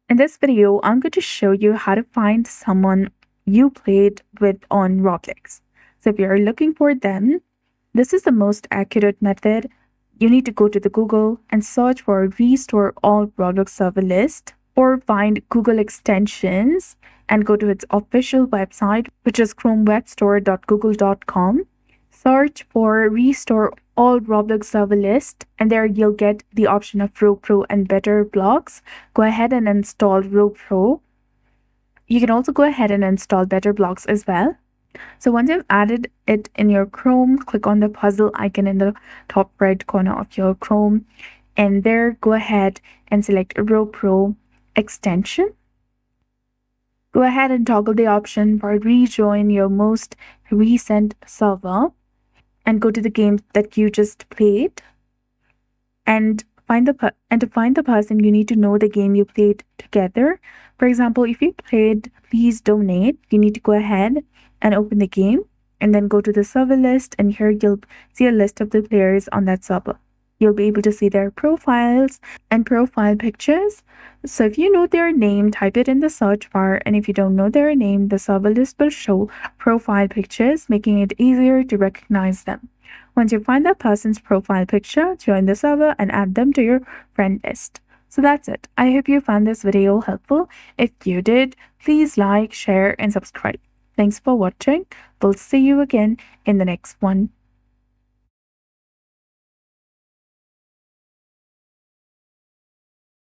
In this video, I'm going to show you how to find someone you played with on Roblox. So if you're looking for them, this is the most accurate method. You need to go to the Google and search for restore all Roblox server list, or find Google extensions and go to its official website, which is chromewebstore.google.com. Search for restore all Roblox server list, and there you'll get the option of RoPro and Better Blocks. Go ahead and install RoPro. You can also go ahead and install Better Blocks as well. So once you've added it in your Chrome, click on the puzzle icon in the top right corner of your Chrome, and there go ahead and select RoPro extension. Go ahead and toggle the option for rejoin your most recent server and go to the game that you just played. And to find the person, you need to know the game you played together. For example, if you played Please Donate, you need to go ahead and open the game and then go to the server list, and here you'll see a list of the players on that server. You'll be able to see their profiles and profile pictures. So if you know their name, type it in the search bar, and if you don't know their name, the server list will show profile pictures, making it easier to recognize them. Once you find that person's profile picture, join the server and add them to your friend list. So that's it. I hope you found this video helpful. If you did, please like, share, and subscribe. Thanks for watching. We'll see you again in the next one.